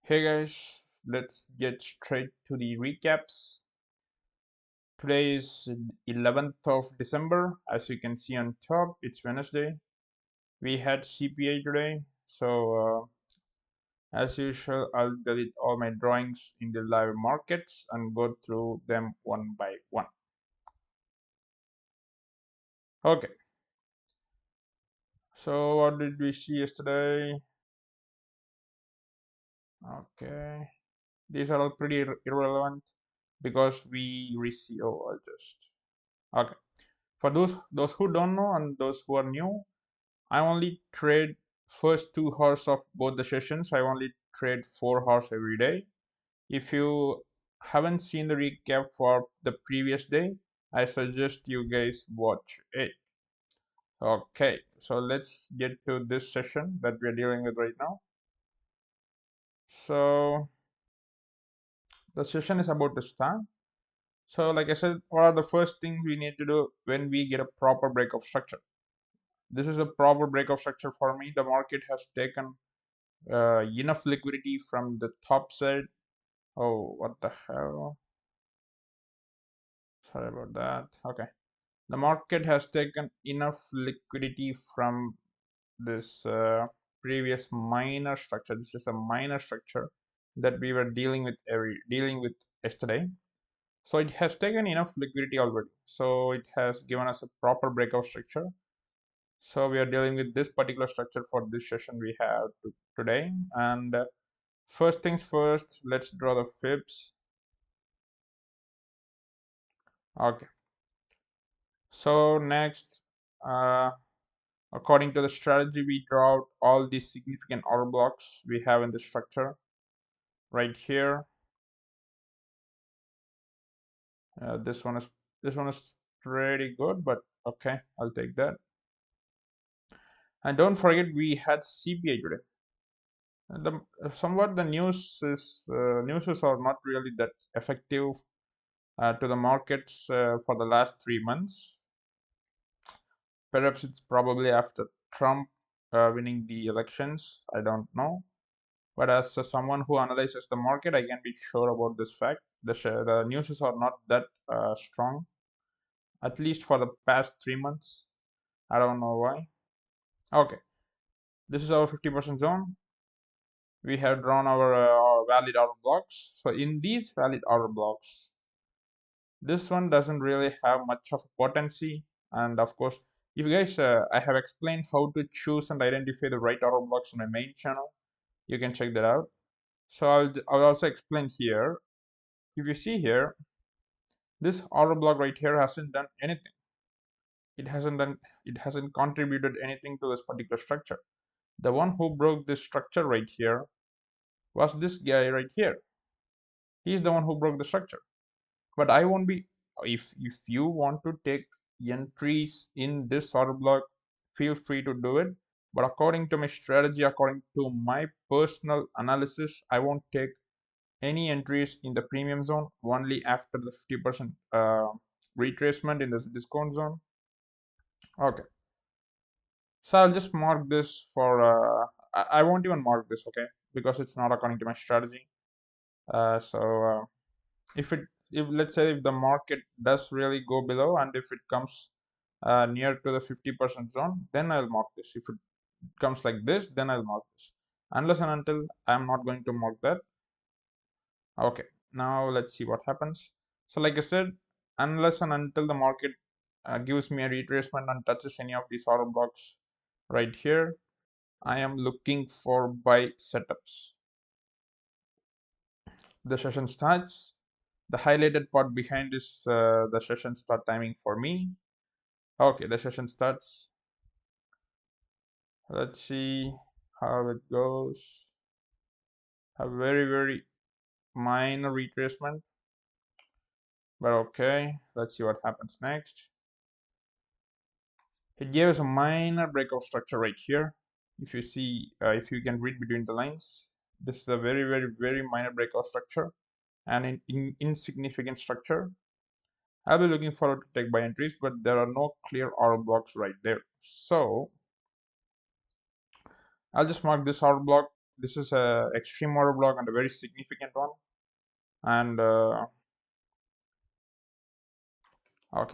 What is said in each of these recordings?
Hey guys, let's get straight to the recaps. Today is 11th of December. As you can see on top, it's Wednesday. We had CPA today, so as usual, I'll delete all my drawings in the live markets and go through them one by one. Okay, so what did we see yesterday? Okay, these are all pretty irrelevant because we receive. Oh, I'll just. Okay. For those who don't know and those who are new, I only trade first 2 hours of both the sessions. I only trade 4 hours every day. If you haven't seen the recap for the previous day, I suggest you guys watch it. Okay, so let's get to this session that we're dealing with right now. So the session is about to start. So like I said, what are the first things we need to do when we get a proper breakup structure? This is a proper breakup structure for me. The market has taken enough liquidity from the top side. Oh, what the hell? Sorry about that. Okay. The market has taken enough liquidity from this previous minor structure. This is a minor structure that we were dealing with yesterday. So it has taken enough liquidity already. So it has given us a proper breakout structure. So we are dealing with this particular structure for this session we have today. And first things first, let's draw the fibs. Okay. So next, uh, according to the strategy, we draw out all these significant order blocks we have in the structure right here. This one is pretty good, but okay, I'll take that. And don't forget, we had CPA today. The somewhat the news are not really that effective to the markets for the last 3 months. Perhaps it's probably after Trump winning the elections. I don't know. But as someone who analyzes the market, I can be sure about this fact. The news are not that strong, at least for the past 3 months. I don't know why. Okay, this is our 50% zone. We have drawn our valid order blocks. So in these valid order blocks, this one doesn't really have much of a potency. And of course, if you guys, I have explained how to choose and identify the right order blocks on my main channel. You can check that out. So I'll also explain here. If you see here, this order block right here hasn't done anything. It hasn't contributed anything to this particular structure. The one who broke this structure right here was this guy right here. He's the one who broke the structure. But I won't be, if you want to take entries in this order block, feel free to do it. But according to my strategy, according to my personal analysis, I won't take any entries in the premium zone only after the 50% retracement in the discount zone. Okay, so I'll just mark this for I won't even mark this, okay, because it's not according to my strategy. So if it if let's say if the market does really go below and if it comes near to the 50% zone, then I'll mark this. If it comes like this, then I'll mark this, unless and until I'm not going to mark that. Okay, now let's see what happens. So like I said, unless and until the market gives me a retracement and touches any of these order blocks right here, I am looking for buy setups. The session starts. The highlighted part behind is the session start timing for me. Okay, the session starts. Let's see how it goes. A very minor retracement, but okay, let's see what happens next. It gave us a minor breakout structure right here. If you see, if you can read between the lines, this is a very minor breakout structure and an insignificant structure. I'll be looking forward to take buy entries, but there are no clear order blocks right there. So I'll just mark this order block This is a extreme order block and a very significant one. And okay,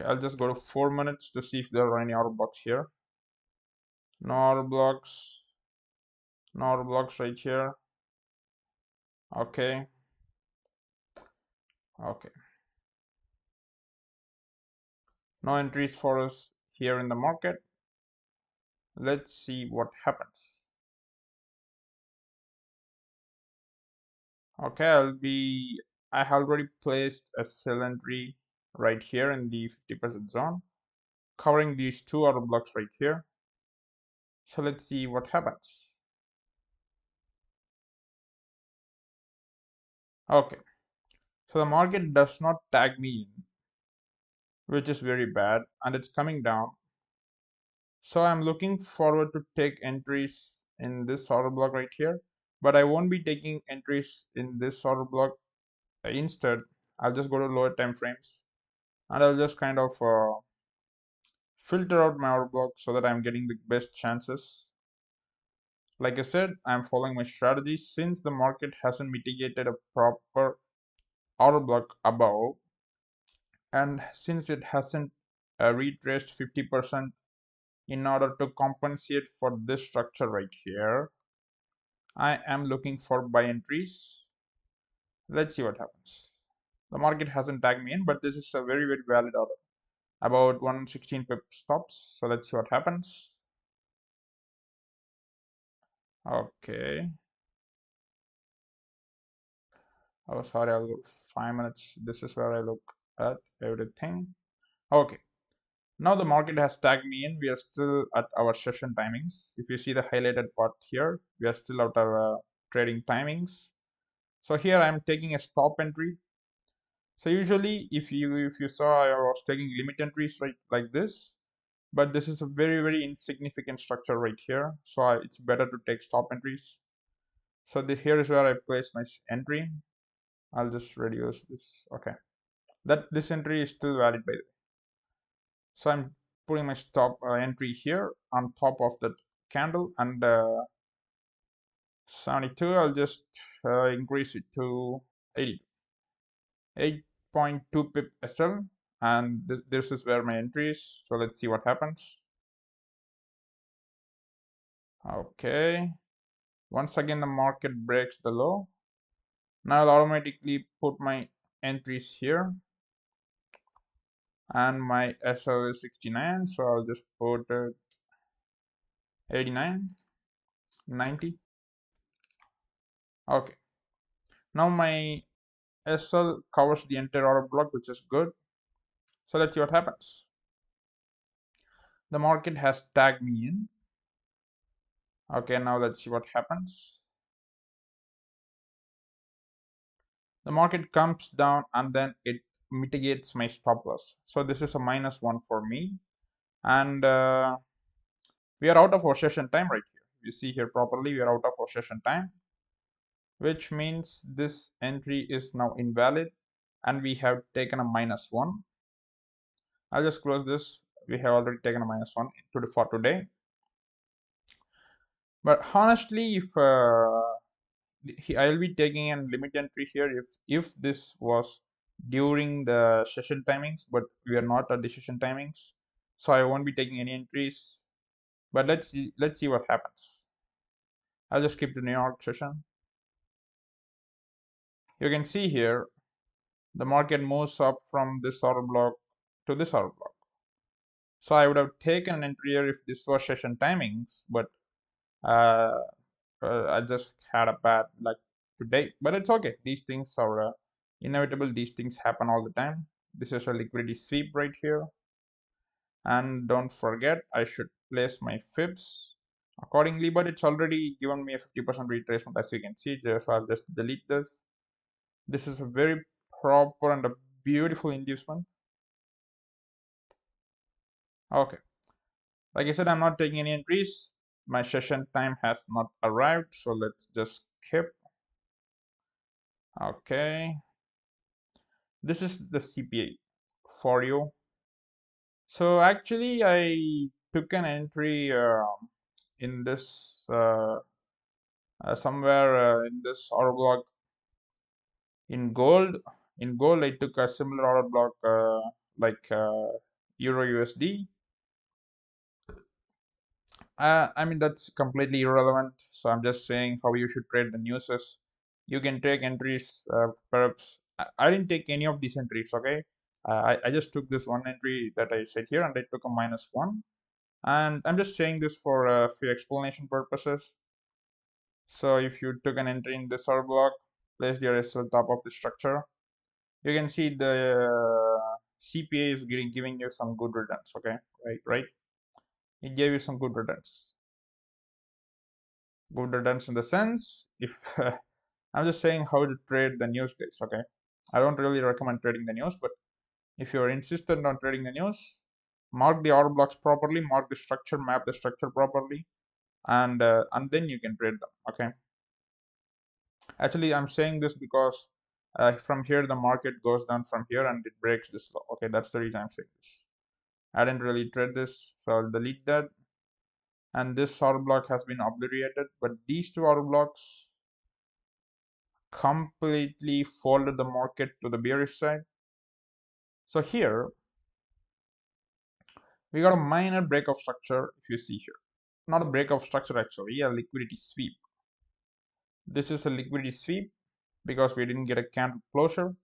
I'll just go to 4 minutes to see if there are any order blocks here. No order blocks. No order blocks right here. Okay. Okay. No entries for us here in the market. Let's see what happens. Okay, I have already placed a sell entry right here in the 50% zone, covering these two order blocks right here. So let's see what happens. Okay, so the market does not tag me in, which is very bad, and it's coming down. So I'm looking forward to take entries in this order block right here, but I won't be taking entries in this order block. Instead, I'll just go to lower time frames and I'll just kind of filter out my order block so that I'm getting the best chances. Like I said, I'm following my strategy since the market hasn't mitigated a proper order block above, and since it hasn't retraced 50% in order to compensate for this structure right here, I am looking for buy entries. Let's see what happens. The market hasn't tagged me in, but this is a very, very valid order. About 116 pip stops. So let's see what happens. Okay. Oh, sorry, I'll go 5 minutes. This is where I look at everything. Okay. Now the market has tagged me in. We are still at our session timings. If you see the highlighted part here, we are still at our trading timings. So here I'm taking a stop entry. So usually if you saw, I was taking limit entries right like this, but this is a very, very insignificant structure right here. So it's better to take stop entries. So here is where I place my entry. I'll just reduce this. Okay, that this entry is still valid by the way. So I'm putting my stop entry here on top of that candle, and 72. I'll just increase it to 80. 8.2 pip SL, and this is where my entry is. So let's see what happens. Okay, once again the market breaks the low. Now I'll automatically put my entries here, and my SL is 69, so I'll just put 89, 90. Okay, now my SL covers the entire order block, which is good. So let's see what happens. The market has tagged me in. Okay, now let's see what happens. The market comes down and then it mitigates my stop loss. So this is a -1 for me, and we are out of our session time right here. You see here properly, we are out of our session time, which means this entry is now invalid, and we have taken a -1. I'll just close this. We have already taken a -1 for today. But honestly, if I'll be taking a limit entry here if this was during the session timings, but we are not at the session timings, so I won't be taking any entries. But let's see what happens. I'll just skip the New York session. You can see here the market moves up from this order block to this order block. So I would have taken an entry here if this was session timings, but uh, I just had a bad luck today, but it's okay. These things are inevitable. These things happen all the time. This is a liquidity sweep right here. And don't forget, I should place my fibs accordingly, but it's already given me a 50% retracement, as you can see. So I'll just delete this. This is a very proper and a beautiful inducement. Okay. Like I said, I'm not taking any entries. My session time has not arrived, so let's just skip. Okay. This is the CPA for you. So actually, I took an entry in this somewhere in this order block in gold. In gold, I took a similar order block like Euro USD. I mean, that's completely irrelevant. So I'm just saying how you should trade the news is you can take entries. Perhaps I didn't take any of these entries. Okay, I just took this one entry that I said here, and I took a -1. And I'm just saying this for few explanation purposes. So if you took an entry in this order block, placed your SL top of the structure, you can see the CPA is giving you some good returns. Okay, right. It gave you some good returns. Good returns in the sense if I'm just saying how to trade the news, guys. Okay, I don't really recommend trading the news, but if you're insistent on trading the news, mark the order blocks properly, mark the structure, map the structure properly, and then you can trade them. Okay. Actually, I'm saying this because from here the market goes down from here and it breaks this low. Okay, that's the reason I'm saying this. I didn't really trade this, so I'll delete that. And this order block has been obliterated, but these two order blocks completely folded the market to the bearish side. So here we got a minor break of structure. If you see here, not a break of structure, actually a liquidity sweep. This is a liquidity sweep because we didn't get a candle closure.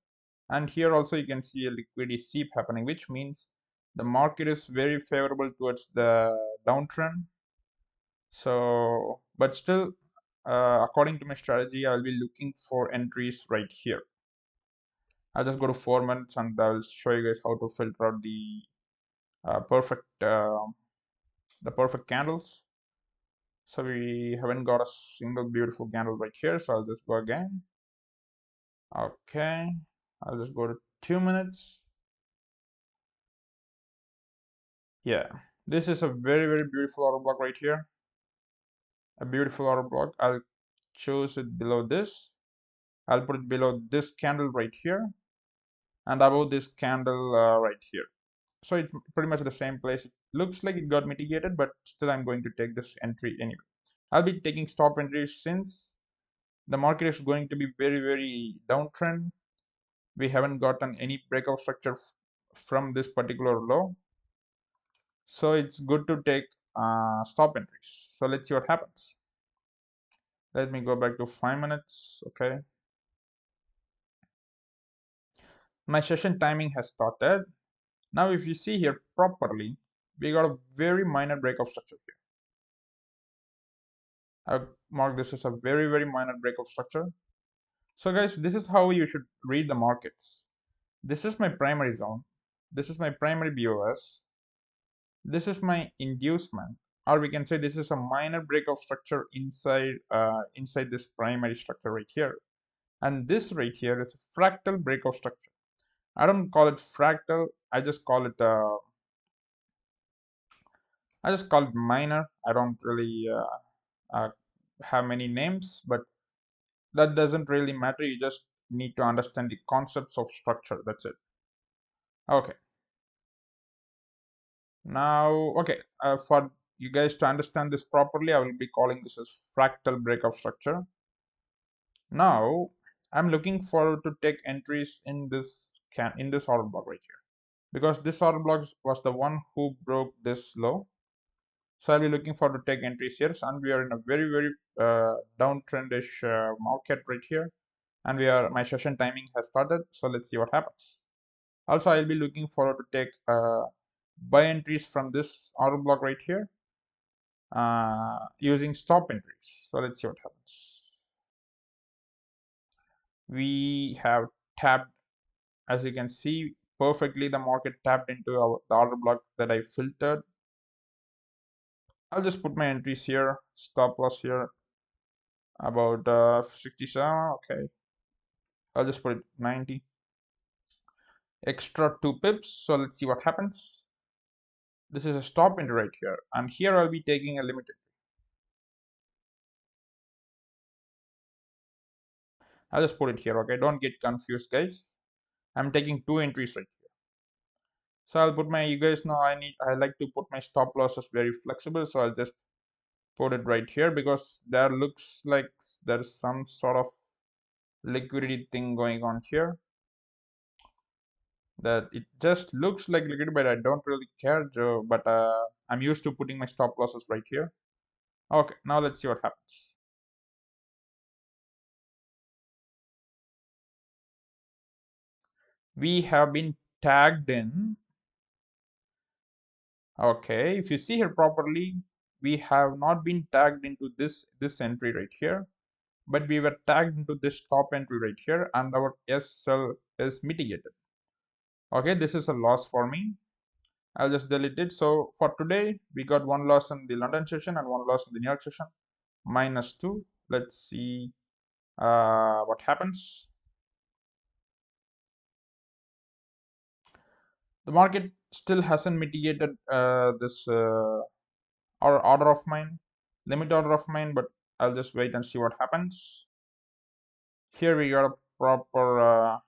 And here also you can see a liquidity sweep happening, which means the market is very favorable towards the downtrend. So but still, according to my strategy, I'll be looking for entries right here. I'll just go to 4 minutes and I'll show you guys how to filter out uh, perfect uh, the perfect candles. So we haven't got a single beautiful candle right here, so I'll just go again. Okay, I'll just go to 2 minutes. Yeah, this is a very beautiful order block right here. A beautiful order block. I'll choose it below this. I'll put it below this candle right here and above this candle right here. So it's pretty much the same place. It looks like it got mitigated, but still I'm going to take this entry anyway. I'll be taking stop entries since the market is going to be very downtrend. We haven't gotten any breakout structure from this particular low. So it's good to take stop entries. So let's see what happens. Let me go back to 5 minutes. Okay. My session timing has started. Now, if you see here properly, we got a very minor breakout structure here. I've marked this as a very minor breakout structure. So guys, this is how you should read the markets. This is my primary zone. This is my primary BOS. This is my inducement, or we can say this is a minor breakout structure inside this primary structure right here. And this right here is a fractal breakout structure. I don't call it fractal. I just call it minor. I don't really uh, have many names, but that doesn't really matter. You just need to understand the concepts of structure. That's it. Okay. Now, okay, for you guys to understand this properly, I will be calling this as fractal breakout structure. Now, I'm looking forward to take entries in this order block right here, because this order block was the one who broke this low. So I'll be looking forward to take entries here, and we are in a very downtrendish market right here, and my session timing has started. So let's see what happens. Also, I'll be looking forward to take buy entries from this order block right here using stop entries. So let's see what happens. We have tapped, as you can see perfectly, the market tapped into the order block that I filtered. I'll just put my entries here, stop loss here about 67. Okay, I'll just put it 90, extra 2 pips. So let's see what happens. This is a stop entry right here, and here I'll be taking a limited. I'll just put it here. Okay, don't get confused, guys. I'm taking 2 entries right here. So I'll put my, you guys know I like to put my stop losses very flexible. So I'll just put it right here because there looks like there's some sort of liquidity thing going on here, that it just looks like liquidity, but I don't really care, Joe. But I'm used to putting my stop losses right here. Okay, now let's see what happens. We have been tagged in. Okay, if you see here properly, we have not been tagged into this entry right here, but we were tagged into this top entry right here, and our SL is mitigated. Okay, this is a loss for me. I'll just delete it. So for today, we got one loss in the London session and one loss in the New York session, -2. Let's see what happens. The market still hasn't mitigated this order of mine, limit order of mine, but I'll just wait and see what happens. Here we got a proper,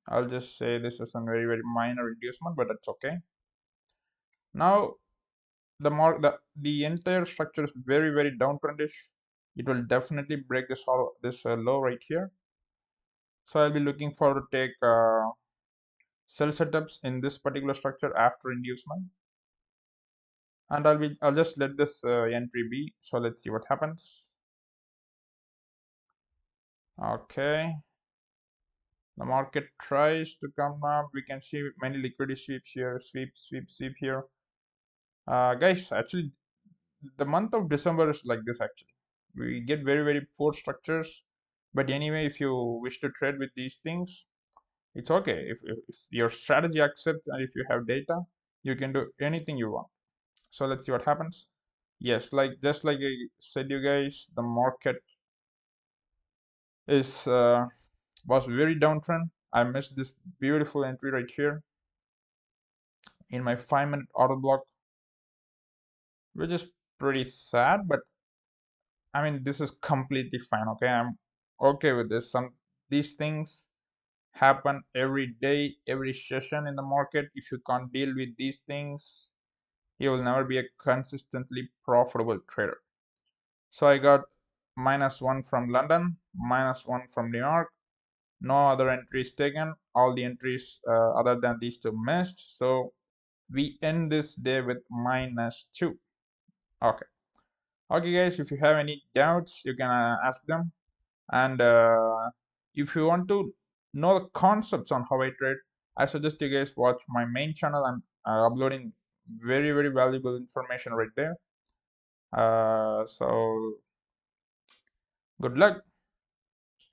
I'll just say this is a very, very minor reducement, but that's okay. Now the entire structure is very, very downtrendish. It will definitely break this low right here. So I'll be looking for to take sell setups in this particular structure after inducement, and I'll just let this entry be. So let's see what happens. Okay, the market tries to come up. We can see many liquidity sweeps here, sweep here. Guys, actually, the month of December is like this. Actually, we get very, very poor structures. But anyway, if you wish to trade with these things, it's okay. If your strategy accepts and if you have data, you can do anything you want. So let's see what happens. Yes, like just like I said, you guys, the market is was very downtrend. I missed this beautiful entry right here in my 5-minute order block, which is pretty sad, but I mean this is completely fine. Okay, I'm okay with this. These things happen every day, every session in the market. If you can't deal with these things, you will never be a consistently profitable trader. So I got -1 from London, -1 from New York. No other entries taken. All the entries other than these two missed. So we end this day with -2. Okay. Okay, guys, if you have any doubts, you can ask them. And if you want to know the concepts on how I trade, I suggest you guys watch my main channel. I'm uploading very, very valuable information right there. So good luck.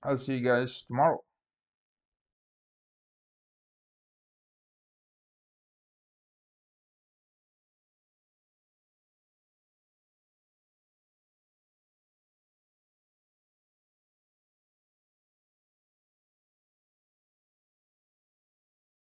I'll see you guys tomorrow.